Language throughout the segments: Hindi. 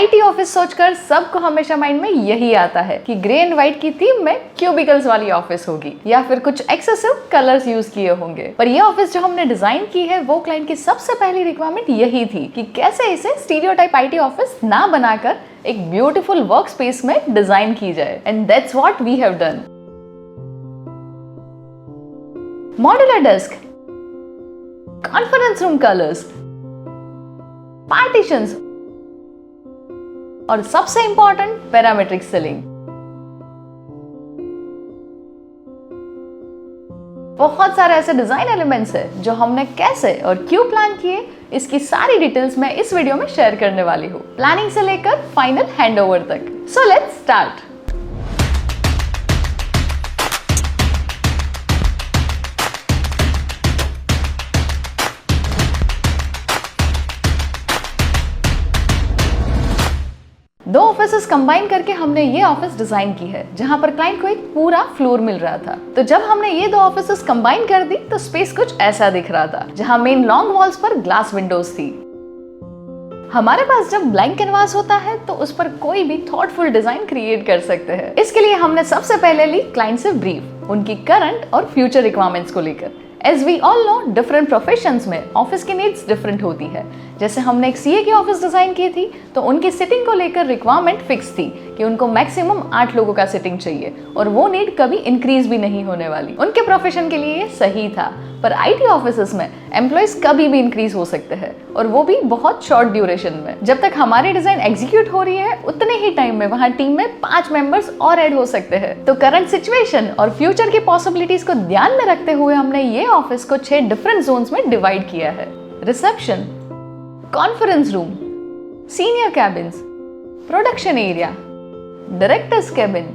आईटी ऑफिस सोचकर सबको हमेशा माइंड में यही आता है कि ग्रे एंड व्हाइट की थीम में क्यूबिकल्स वाली ऑफिस होगी या फिर कुछ एक्सेसिव कलर्स यूज किए होंगे। पर ये ऑफिस जो हमने डिजाइन की है वो क्लाइंट की सबसे पहली रिक्वायरमेंट यही थी कि कैसे इसे स्टीरियोटाइप आईटी ऑफिस ना बनाकर एक ब्यूटीफुल वर्क स्पेस में डिजाइन की जाए। And that's what we have done. Modular desk, conference room colours, partitions और सबसे इंपॉर्टेंट पैरामेट्रिक सीलिंग। बहुत सारे ऐसे डिजाइन एलिमेंट्स हैं जो हमने कैसे और क्यों प्लान किए, इसकी सारी डिटेल्स मैं इस वीडियो में शेयर करने वाली हूँ, प्लानिंग से लेकर फाइनल हैंडओवर तक। So let's start. दो ऑफिसेस कंबाइन करके हमने ये ऑफिस डिजाइन की है, जहां पर क्लाइंट को एक पूरा फ्लोर मिल रहा था। तो जब हमने ये दो ऑफिसेस कंबाइन कर दी तो स्पेस कुछ ऐसा दिख रहा था, जहां मेन लॉन्ग वॉल्स पर ग्लास विंडोज थी। हमारे पास जब ब्लैंक कैनवास होता है तो उस पर कोई भी थॉटफुल डिजाइन क्रिएट कर सकते हैं। इसके लिए हमने सबसे पहले ली क्लाइंट से ब्रीफ, उनकी करंट और फ्यूचर रिक्वायरमेंट्स को लेकर। As we all know, different professions में ऑफिस की नीड्स डिफरेंट होती है। जैसे हमने एक सीए की ऑफिस डिजाइन की थी तो उनकी सिटिंग को लेकर रिक्वायरमेंट फिक्स थी कि उनको मैक्सिमम 8 लोगों का सिटिंग चाहिए और वो नीड कभी इंक्रीज भी नहीं होने वाली। उनके प्रोफेशन के लिए ये सही था। पर आईटी ऑफिसेस में एम्प्लॉइज कभी भी इंक्रीज हो सकते हैं और वो भी बहुत शॉर्ट ड्यूरेशन में। जब तक हमारी डिजाइन एग्जीक्यूट हो रही है उतने ही टाइम में वहां टीम में 5 मेंबर्स और ऐड हो सकते हैं। तो करंट सिचुएशन और फ्यूचर की पॉसिबिलिटीज को ध्यान में रखते हुए हमने ये ऑफिस को 6 डिफरेंट जोन्स में डिवाइड किया है। Reception, conference room, senior cabins, production area, directors cabin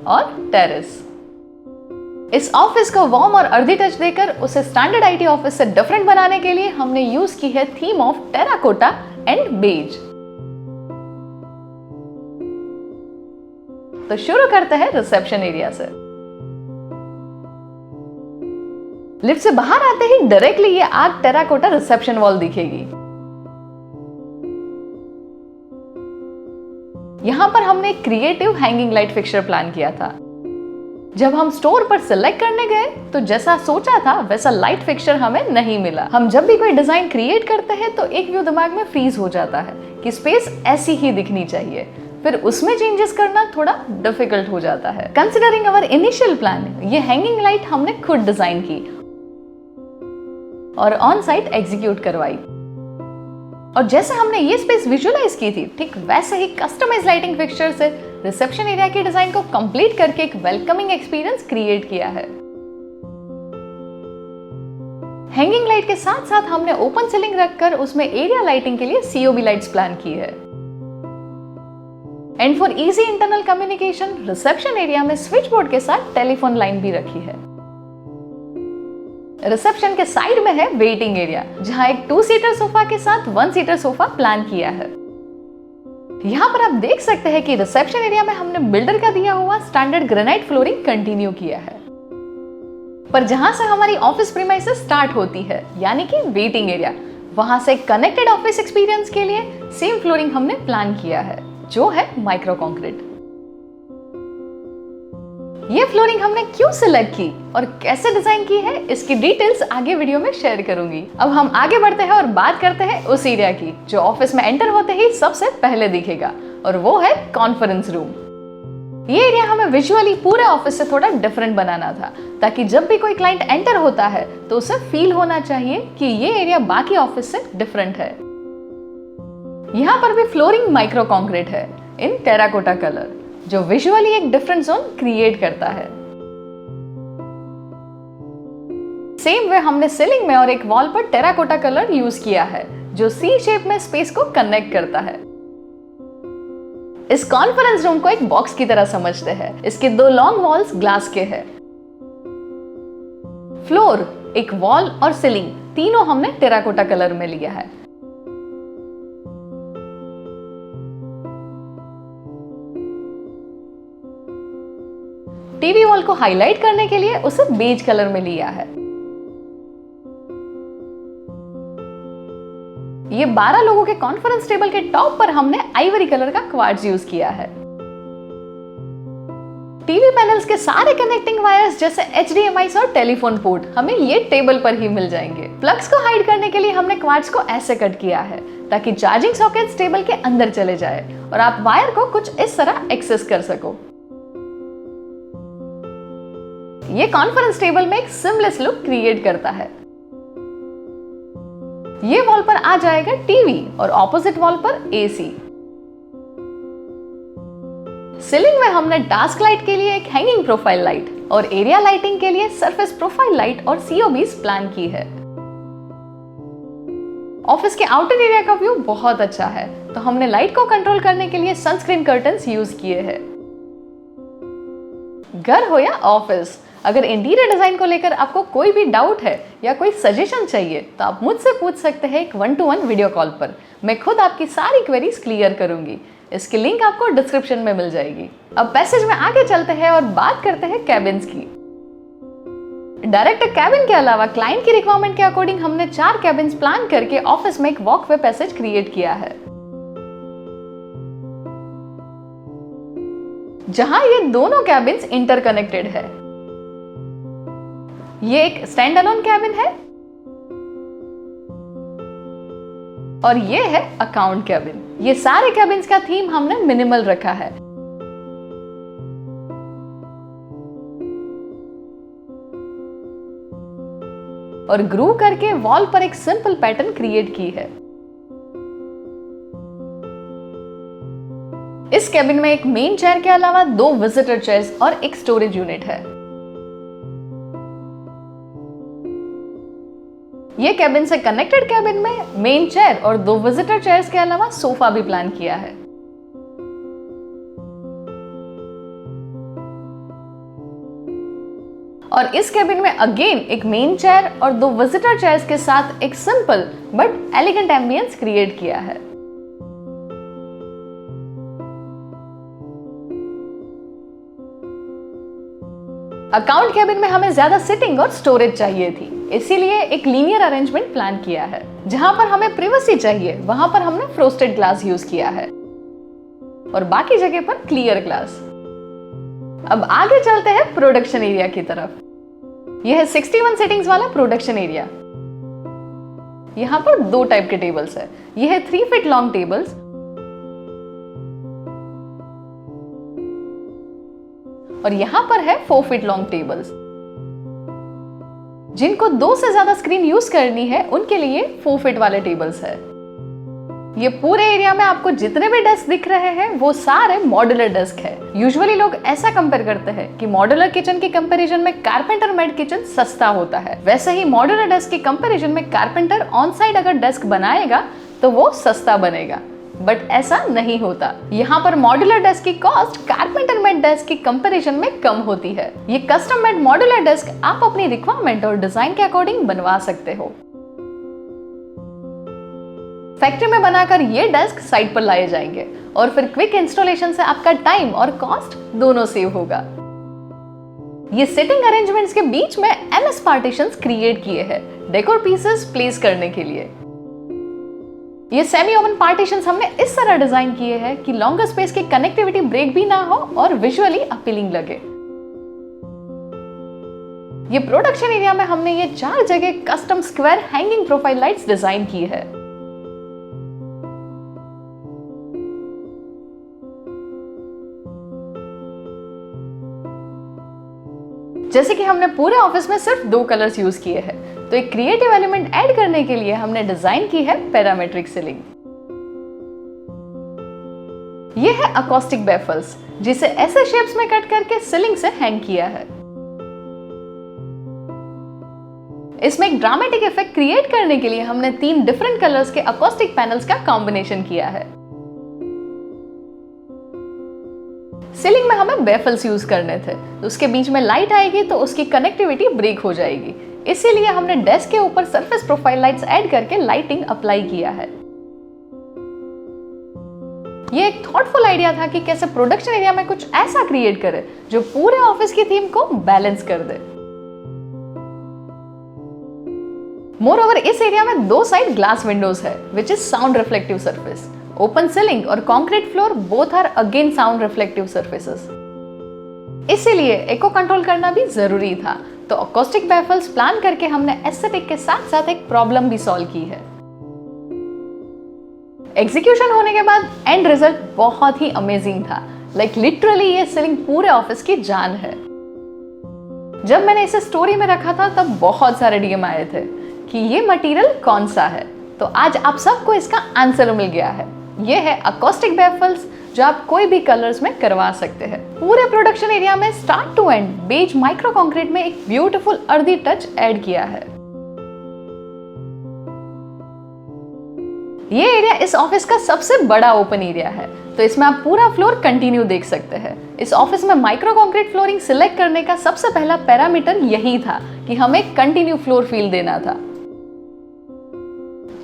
और टेरेस। इस ऑफिस को वार्म और अर्दी टच देकर उसे स्टैंडर्ड आईटी ऑफिस से डिफरेंट बनाने के लिए हमने यूज की है theme of terracotta and beige. तो शुरू करते हैं रिसेप्शन एरिया से। लिफ्ट से बाहर आते ही डायरेक्टली ये आर्क टेराकोटा रिसेप्शन वॉल दिखेगी। यहां पर हमने एक creative hanging light fixture plan किया था। जब हम स्टोर पर सिलेक्ट करने गए तो जैसा सोचा था वैसा लाइट फिक्सचर हमें नहीं मिला। हम जब भी कोई डिजाइन क्रिएट करते हैं तो एक व्यू दिमाग में फ्रीज हो जाता है कि स्पेस ऐसी ही दिखनी चाहिए, फिर उसमें चेंजेस करना थोड़ा डिफिकल्ट हो जाता है। कंसिडरिंग अवर इनिशियल प्लान, ये हैंगिंग लाइट हमने खुद डिजाइन की और ऑन साइट एग्जीक्यूट करवाई। और जैसे हमने ये स्पेस विजुअलाइज की थी, ठीक वैसे ही कस्टमाइज लाइटिंग फिक्सचर से रिसेप्शन एरिया के डिजाइन को कंप्लीट करके एक वेलकमिंग एक्सपीरियंस क्रिएट किया है। हैंगिंग लाइट के साथ साथ हमने ओपन सीलिंग रखकर उसमें एरिया लाइटिंग के लिए सीओबी लाइट्स प्लान की है। And for easy internal communication, reception area में स्विच बोर्ड के साथ टेलीफोन लाइन भी रखी है। रिसेप्शन के साइड में है वेटिंग एरिया, जहां एक 2 सीटर सोफा के साथ 1 सीटर सोफा प्लान किया है। यहाँ पर आप देख सकते हैं कि रिसेप्शन एरिया में हमने बिल्डर का दिया हुआ स्टैंडर्ड ग्रेनाइट फ्लोरिंग कंटिन्यू किया है। पर जहां से हमारी ऑफिस प्रीमाइसेस स्टार्ट होती है, यानी कि वेटिंग एरिया, वहां से कनेक्टेड ऑफिस एक्सपीरियंस के लिए सेम फ्लोरिंग हमने प्लान किया है, जो है माइक्रो कंक्रीट। ये फ्लोरिंग हमने क्यों सिलेक्ट की और कैसे डिजाइन की है, इसकी डिटेल्स आगे वीडियो में शेयर करूंगी। अब हम आगे बढ़ते हैं और बात करते हैं उस एरिया की जो ऑफिस में एंटर होते ही सबसे पहले दिखेगा, और वो है कॉन्फ्रेंस रूम। ये एरिया हमें विजुअली पूरे ऑफिस से थोड़ा डिफरेंट बनाना था, ताकि जब भी कोई क्लाइंट एंटर होता है तो उसे फील होना चाहिए कि ये एरिया बाकी ऑफिस से डिफरेंट है। यहाँ पर भी फ्लोरिंग माइक्रो कंक्रीट है इन टेराकोटा कलर, जो विजुअली एक डिफरेंट जोन क्रिएट करता है। सेम वे हमने सीलिंग में और एक वॉल पर टेराकोटा कलर यूज किया है, जो सी शेप में स्पेस को कनेक्ट करता है। इस कॉन्फ्रेंस रूम को एक बॉक्स की तरह समझते हैं। इसके 2 लॉन्ग वॉल्स ग्लास के हैं। फ्लोर, एक वॉल और सीलिंग तीनों हमने टेराकोटा कलर में लिया है। टीवी वॉल को हाईलाइट करने के लिए उसे बेज कलर में लिया है। ये 12 लोगों के कॉन्फ्रेंस टेबल के टॉप पर हमने आइवरी कलर का क्वार्ट्ज यूज किया है। टीवी पैनल्स के सारे कनेक्टिंग वायर्स जैसे HDMI और टेलीफोन पोर्ट हमें ये टेबल पर ही मिल जाएंगे। प्लग्स को हाइड करने के लिए हमने क्वार्ट्ज को ऐसे कट किया है ताकि चार्जिंग सॉकेट्स टेबल के अंदर चले जाए और आप वायर को कुछ इस तरह एक्सेस कर सको। ये कॉन्फ्रेंस टेबल में एक सिमलेस लुक क्रिएट करता है। ये वॉल पर आ जाएगा टीवी और ऑपोजिट वॉल पर AC। सीलिंग में हमने टास्क लाइट के लिए एक हैंगिंग प्रोफाइल लाइट और एरिया लाइटिंग के लिए सरफेस प्रोफाइल लाइट और COBs प्लान की है। ऑफिस के आउटर एरिया का व्यू बहुत अच्छा है, तो हमने लाइट को कंट्रोल करने के लिए सनस्क्रीन कर्टन्स यूज किए हैं। घर हो या ऑफिस, अगर इंटीरियर डिजाइन को लेकर आपको कोई भी डाउट है या कोई सजेशन चाहिए तो आप मुझसे पूछ सकते हैं एक 1-to-1 वीडियो कॉल पर। मैं खुद आपकी सारी क्वेरीज क्लियर करूंगी। इसकी लिंक आपको डिस्क्रिप्शन में मिल जाएगी। अब पैसेज में आगे चलते हैं और बात करते हैं कैबिन्स की। डायरेक्ट कैबिन के अलावा क्लाइंट की रिक्वायरमेंट के अकॉर्डिंग हमने 4 कैबिन्स प्लान करके ऑफिस में एक वॉकवे पैसेज क्रिएट किया है, जहां ये दोनों कैबिन्स इंटरकनेक्टेड है। ये एक स्टैंड अलोन कैबिन है और ये है अकाउंट कैबिन। ये सारे कैबिन्स का थीम हमने मिनिमल रखा है। और ग्रू करके वॉल पर एक सिंपल पैटर्न क्रिएट की है। इस कैबिन में एक मेन चेयर के अलावा 2 विजिटर चेयर्स और एक स्टोरेज यूनिट है। ये कैबिन से कनेक्टेड कैबिन में मेन चेयर और 2 विजिटर चेयर्स के अलावा सोफा भी प्लान किया है। और इस कैबिन में अगेन एक मेन चेयर और 2 विजिटर चेयर्स के साथ एक simple but elegant ambience create किया है। अकाउंट कैबिन में हमें ज्यादा सिटिंग और स्टोरेज चाहिए थी, इसीलिए एक लीनियर अरेंजमेंट प्लान किया है। जहां पर हमें प्रिवेसी चाहिए वहां पर हमने फ्रोस्टेड ग्लास यूज किया है और बाकी जगह पर क्लियर ग्लास। अब आगे चलते हैं प्रोडक्शन एरिया की तरफ। यह है 61 सीटिंग्स वाला प्रोडक्शन एरिया। यहाँ पर 2 टाइप के टेबल्स है। यह है 3 फीट लॉन्ग टेबल्स और यहाँ पर है 4 फीट लॉन्ग टेबल्स। जिनको 2 से ज्यादा स्क्रीन यूज करनी है उनके लिए 4 फीट वाले टेबल्स है। ये पूरे एरिया में आपको जितने भी डेस्क दिख रहे हैं वो सारे मॉड्यूलर डेस्क है। यूजुअली लोग ऐसा कंपेयर करते हैं कि मॉड्यूलर किचन की कंपैरिजन में कारपेंटर मेड किचन सस्ता होता है। वैसे ही मॉड्यूलर डेस्क की कंपैरिजन में कारपेंटर ऑन साइड अगर डेस्क बनाएगा तो वो सस्ता बनेगा, बट ऐसा नहीं होता। यहाँ पर मॉड्यूलर डेस्क की कॉस्ट कारपेंटर मेड डेस्क की कंपैरिजन में कम होती है। ये कस्टम मेड मॉड्यूलर डेस्क आप अपनी रिक्वायरमेंट और डिजाइन के अकॉर्डिंग बनवा सकते हो। फैक्ट्री में बनाकर ये डेस्क साइट पर लाए जाएंगे और फिर क्विक इंस्टॉलेशन से आपका टाइम और कॉस्ट दोनों सेव होगा। ये सिटिंग अरेंजमेंट्स के बीच में MS पार्टीशंस क्रिएट किए हैं डेकोर पीसेस प्लेस करने के लिए। ये सेमी ओपन पार्टीशंस हमने इस तरह डिजाइन किए हैं कि लॉन्गर स्पेस की कनेक्टिविटी ब्रेक भी ना हो और विजुअली अपीलिंग लगे। ये प्रोडक्शन एरिया में हमने ये 4 जगह custom square hanging profile lights design की है। जैसे कि हमने पूरे ऑफिस में सिर्फ 2 कलर्स यूज किए हैं, तो एक क्रिएटिव एलिमेंट ऐड करने के लिए हमने डिजाइन की है पैरामेट्रिक सीलिंग। ये है अकॉस्टिक बेफल्स, जिसे ऐसे शेप्स में कट करके सीलिंग से हैंग किया है। इसमें एक ड्रामेटिक इफेक्ट क्रिएट करने के लिए हमने 3 डिफरेंट कलर्स के अकॉस्टिक पैनल्स का कॉम्बिनेशन किया है। सीलिंग में हमें बेफल्स यूज करने थे, तो उसके बीच में लाइट आएगी तो उसकी कनेक्टिविटी ब्रेक हो जाएगी। इसीलिए हमने डेस्क के ऊपर सरफेस प्रोफाइल लाइट्स ऐड करके लाइटिंग अप्लाई किया है। ये एक थॉटफुल आइडिया था कि कैसे प्रोडक्शन एरिया में कुछ ऐसा क्रिएट करे जो पूरे ऑफिस की थीम को बैलेंस कर दे। मोर ओवर इस एरिया में 2 साइड ग्लास विंडोज है which is sound reflective surface. Open ceiling और concrete floor both are again sound reflective surfaces, इसीलिए एको कंट्रोल करना भी जरूरी था। तो अकॉस्टिक बैफल्स प्लान करके हमने एस्थेटिक के साथ साथ एक प्रॉब्लम भी सॉल्व की है। एग्जीक्यूशन होने के बाद एंड रिजल्ट बहुत ही अमेजिंग था। लाइक लिटरली ये सीलिंग पूरे ऑफिस की जान है। जब मैंने इसे स्टोरी में रखा था तब बहुत सारे डीएम आए थे कि ये मटेरियल कौन सा है। तो आज आप सबको इसका आंसर मिल गया है। ये है अकॉस्टिक बैफल्स जो आप कोई भी कलर्स में करवा सकते हैं। पूरे प्रोडक्शन एरिया में start to end beige micro concrete में एक ब्यूटीफुल अर्दी टच ऐड किया है। ये एरिया इस ऑफिस का सबसे बड़ा ओपन एरिया है, तो इसमें आप पूरा फ्लोर कंटिन्यू देख सकते हैं। इस ऑफिस में माइक्रो कंक्रीट फ्लोरिंग सिलेक्ट करने का सबसे पहला पैरामीटर यही था कि हमें कंटिन्यू फ्लोर फील देना था।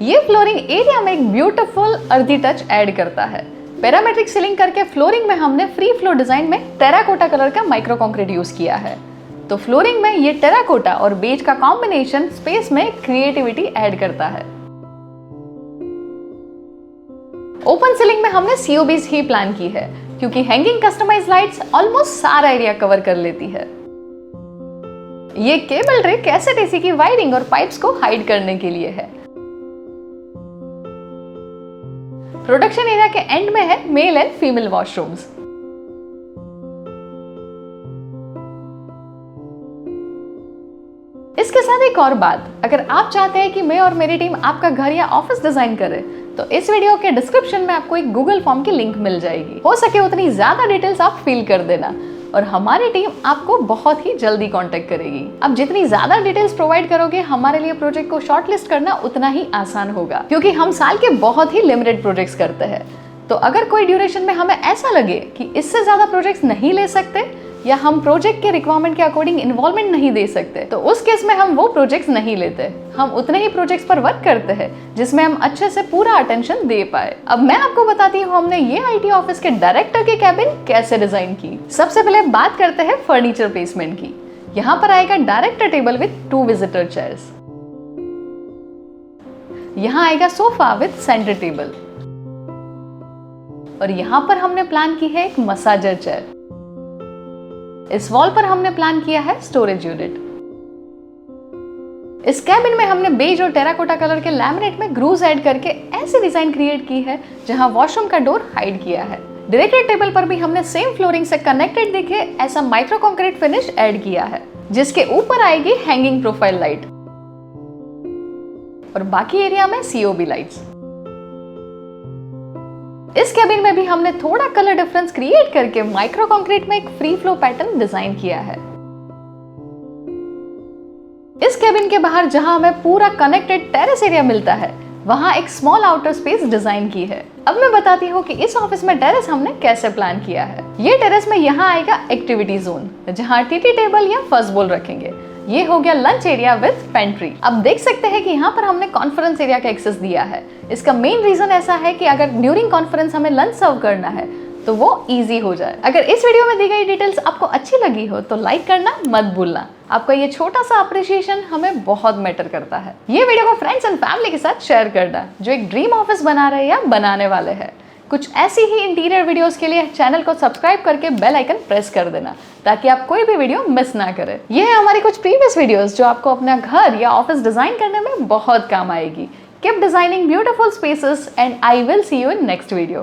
ये फ्लोरिंग एरिया में एक ब्यूटीफुल अर्दी टच ऐड करता है। पैरामेट्रिक सीलिंग करके फ्लोरिंग में हमने फ्री फ्लो डिजाइन में टेराकोटा कलर का माइक्रो कंक्रीट यूज किया है। तो फ्लोरिंग में ये टेराकोटा और बेज का कॉम्बिनेशन स्पेस में क्रिएटिविटी ऐड करता है। ओपन सीलिंग में हमने सीओबीज ही प्लान की है क्योंकि हैंगिंग कस्टमाइज लाइट्स ऑलमोस्ट सारा एरिया कवर कर लेती है। ये केबल ट्रे कैसेट एसी की वायरिंग और पाइप्स को हाइड करने के लिए है। प्रोडक्शन एरिया के एंड में है मेल एंड फीमेल वॉशरूम्स। इसके साथ एक और बात, अगर आप चाहते हैं कि मैं और मेरी टीम आपका घर या ऑफिस डिजाइन करे तो इस वीडियो के डिस्क्रिप्शन में आपको एक गूगल फॉर्म की लिंक मिल जाएगी। हो सके उतनी ज्यादा डिटेल्स आप फिल कर देना और हमारी टीम आपको बहुत ही जल्दी कांटेक्ट करेगी। अब जितनी ज्यादा डिटेल्स प्रोवाइड करोगे हमारे लिए प्रोजेक्ट को शॉर्टलिस्ट करना उतना ही आसान होगा, क्योंकि हम साल के बहुत ही लिमिटेड प्रोजेक्ट्स करते हैं। तो अगर कोई ड्यूरेशन में हमें ऐसा लगे कि इससे ज्यादा प्रोजेक्ट्स नहीं ले सकते या हम प्रोजेक्ट के रिक्वायरमेंट के अकॉर्डिंग इन्वॉल्वमेंट नहीं दे सकते, तो उस केस में हम वो प्रोजेक्ट्स नहीं लेते। हम उतने ही प्रोजेक्ट्स पर वर्क करते हैं जिसमें हम अच्छे से पूरा अटेंशन दे पाए। अब मैं आपको बताती हूँ हमने ये आईटी ऑफिस के डायरेक्टर की कैबिन कैसे डिजाइन की। सबसे पहले बात करते हैं फर्नीचर प्लेसमेंट की। यहाँ पर आएगा director table with 2 visitor chairs. यहाँ आएगा सोफा विद सेंटर टेबल और यहाँ पर हमने प्लान की है एक मसाजर चेयर। इस वॉल पर हमने प्लान किया है स्टोरेज यूनिट। इस कैबिन में हमने बेज और टेराकोटा कलर के लैमिनेट में ग्रूव्स ऐड करके ऐसी डिजाइन क्रिएट की है जहां वॉशरूम का डोर हाइड किया है। डायरेक्टर टेबल पर भी हमने सेम फ्लोरिंग से कनेक्टेड दिखे ऐसा माइक्रो कंक्रीट फिनिश ऐड किया है, जिसके ऊपर आएगी हैंगिंग प्रोफाइल लाइट और बाकी एरिया में सीओबी लाइट्स। इस कैबिन में भी हमने थोड़ा कलर डिफरेंस क्रिएट करके माइक्रो कंक्रीट में एक फ्री फ्लो पैटर्न डिजाइन किया है। इस कैबिन के बाहर जहां हमें पूरा कनेक्टेड टेरेस एरिया मिलता है वहां एक स्मॉल आउटर स्पेस डिजाइन की है। अब मैं बताती हूँ कि इस ऑफिस में टेरेस हमने कैसे प्लान किया है। ये टेरेस में यहाँ आएगा एक्टिविटी जोन जहाँ टीटी टेबल या फर्स्ट बोल रखेंगे। ये हो गया लंच एरिया विद पेंट्री। अब देख सकते हैं कि यहाँ पर हमने कॉन्फ्रेंस एरिया का एक्सेस दिया है। इसका मेन रीजन ऐसा है कि अगर ड्यूरिंग कॉन्फ्रेंस हमें लंच सर्व करना है तो वो इजी हो जाए। अगर इस वीडियो में दी गई डिटेल्स आपको अच्छी लगी हो तो लाइक करना मत भूलना। आपका ये छोटा सा अप्रिशिएशन हमें बहुत मैटर करता है। ये वीडियो को फ्रेंड्स एंड फैमिली के साथ शेयर करना जो एक ड्रीम ऑफिस बना रहे या बनाने वाले हैं। कुछ ऐसी ही इंटीरियर वीडियोस के लिए चैनल को सब्सक्राइब करके बेल आइकन प्रेस कर देना ताकि आप कोई भी वीडियो मिस ना करें। ये है हमारी कुछ प्रीवियस वीडियोस जो आपको अपना घर या ऑफिस डिजाइन करने में बहुत काम आएगी। Keep designing beautiful spaces and I will see you in next video.